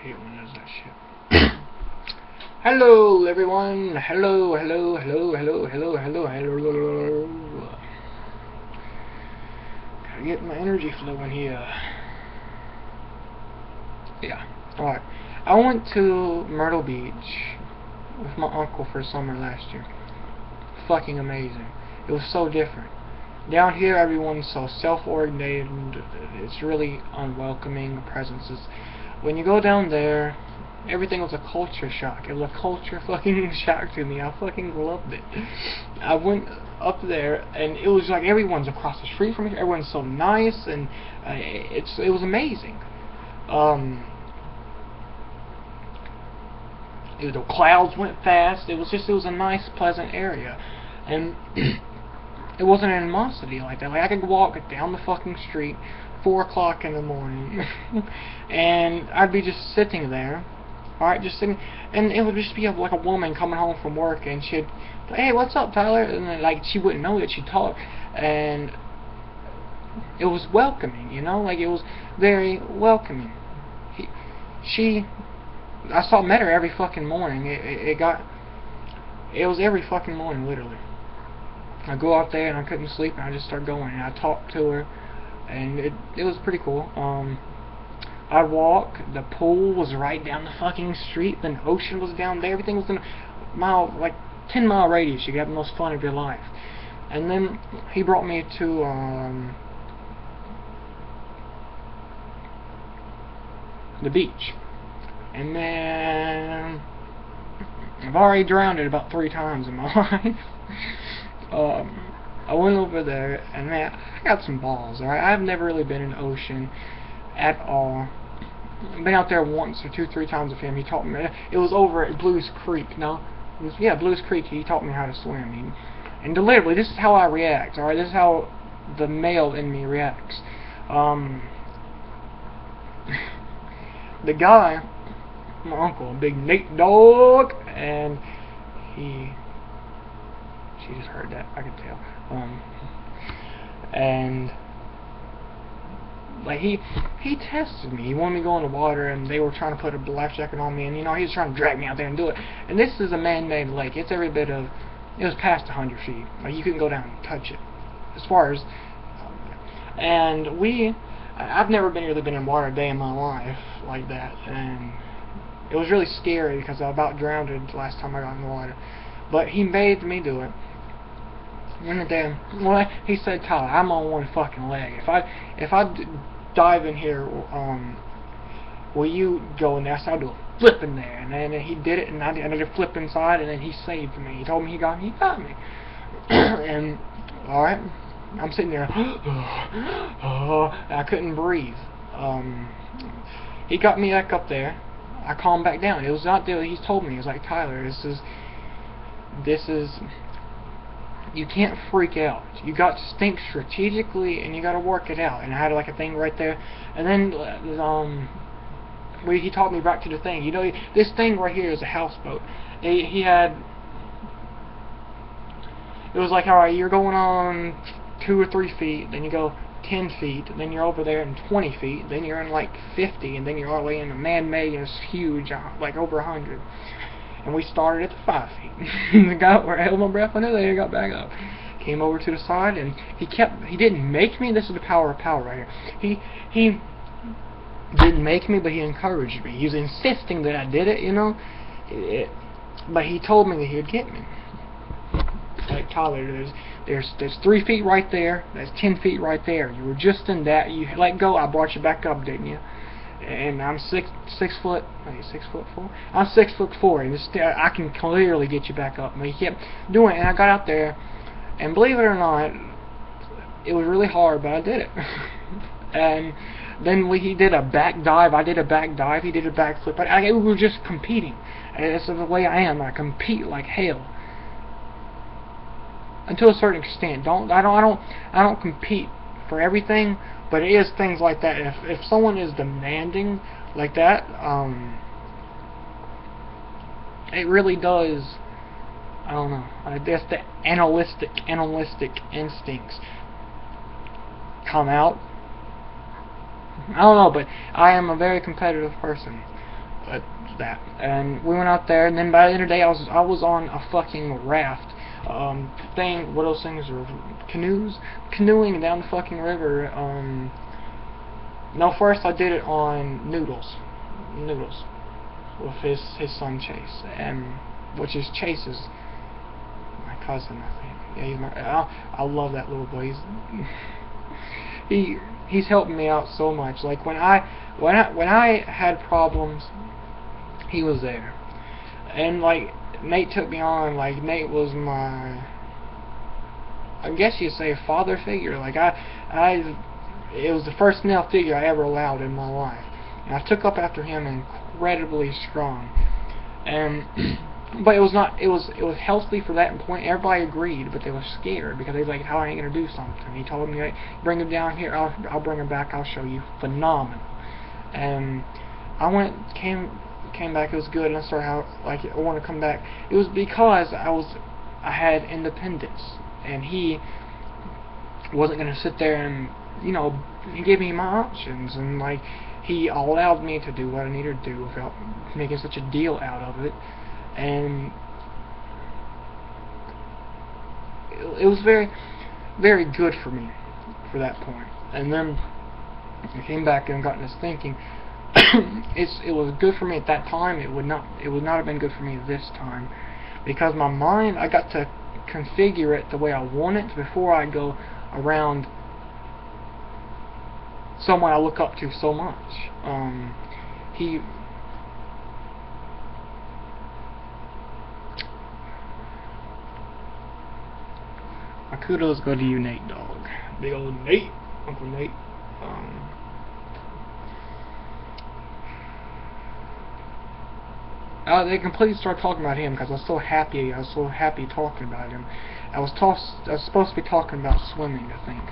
hate when it does that shit. Hello, everyone. Hello. Gotta get my energy flowing here. Yeah. Alright. I went to Myrtle Beach with my uncle for summer last year. Fucking amazing. It was so different. Down here, everyone's so self-oriented. It's really unwelcoming presences. When you go down there, everything was a culture shock. It was a culture fucking shock to me. I fucking loved it. I went up there, and it was like everyone's across the street from me. Everyone's so nice, and it was amazing. The clouds went fast. It was a nice, pleasant area, and it wasn't an animosity like that. Like, I could walk down the fucking street 4 o'clock in the morning and I'd be just sitting there, alright, just sitting, and it would just be like a woman coming home from work, and she'd say, "Hey, what's up, Tyler?" And then, like, she wouldn't know that she'd talk, and it was welcoming, you know, like, it was very welcoming. I met her every fucking morning. It was every fucking morning, literally. I go out there and I couldn't sleep, and I just start going, and I talked to her, and it was pretty cool. I walk. The pool was right down the fucking street. The ocean was down there. Everything was in a mile, like 10-mile radius. You could have the most fun of your life. And then he brought me to the beach, and then I've already drowned it about 3 times in my life. I went over there, and man, I got some balls, alright? I've never really been in the ocean at all. I've been out there once or 2-3 times with him. He taught me. It was over at Blues Creek. No? Blues Creek. He taught me how to swim. And literally, this is how I react, alright? This is how the male in me reacts. The guy, my uncle, big Nate Dog, and she just heard that, I could tell. And like he tested me. He wanted me to go in the water, and they were trying to put a life jacket on me, and you know, he was trying to drag me out there and do it. And this is a man-made lake. It's every bit of, it was past 100 feet. Like, you couldn't go down and touch it. As far as, and I've never really been in water a day in my life like that, and it was really scary because I about drowned the last time I got in the water. But he made me do it. Went there. Well, he said, "Tyler, I'm on one fucking leg. If I dive in here, will you go in there?" So I'll do a flip in there, and then he did it, and I did a flip inside, and then he saved me. He told me he got me. And all right, I'm sitting there. I couldn't breathe. He got me back up there. I calmed back down. It was not there. He told me, he was like, "Tyler, this is. You can't freak out. You got to think strategically, and you got to work it out." And I had like a thing right there. And then he taught me back to the thing. You know, this thing right here is a houseboat. He had. It was like, all right, you're going on 2 or 3 feet, then you go 10 feet, then you're over there in 20 feet, then you're in like 50, and then you're all the way in a man-made, and it's huge, like over 100. And we started at the 5 feet. The guy where I held my breath under there, got back up. Came over to the side, and he didn't make me. This is the power of power right here. He didn't make me, but he encouraged me. He was insisting that I did it, you know. But he told me that he would get me. Like, "Tyler, there's 3 feet right there. There's 10 feet right there. You were just in that. You let go. I brought you back up, didn't you? And I'm 6 foot. Wait, 6'4"? I'm 6'4", and I can clearly get you back up." But he kept doing it, and I got out there, and believe it or not, it was really hard, but I did it. And then he did a back dive. I did a back dive. He did a back flip. We were just competing. And that's the way I am. I compete like hell. Until a certain extent. I don't compete for everything, but it is things like that. If someone is demanding like that, it really does. I don't know. I guess the analytic instincts come out. I don't know, but I am a very competitive person. that. And we went out there, and then by the end of the day, I was on a fucking raft. What those things are? Canoeing down the fucking river. No, first I did it on Noodles, with his son Chase, and which is Chase's my cousin, I think. Yeah, he's I love that little boy. He's helping me out so much. Like when I had problems, he was there. And like Nate took me on. Like Nate was my, I guess you'd say, father figure. Like it was the first male figure I ever allowed in my life, and I took up after him incredibly strong. And but it was not. It was healthy for that point. Everybody agreed, but they were scared because they was like, "How are you gonna do something?" He told me, "Bring him down here. I'll bring him back. I'll show you." Phenomenal. And I came back. It was good, and I started I wanted to come back. It was because I had independence, and he wasn't gonna sit there and, you know, he gave me my options, and like he allowed me to do what I needed to do without making such a deal out of it. And it was very, very good for me for that point. And then I came back and got this thinking. It was good for me at that time. It would not have been good for me this time, because my mind, I got to configure it the way I want it before I go around someone I look up to so much. My kudos go to you, Nate, dog. Big old Nate, Uncle Nate. They completely started talking about him because I was so happy. I was so happy talking about him. I was supposed to be talking about swimming, I think.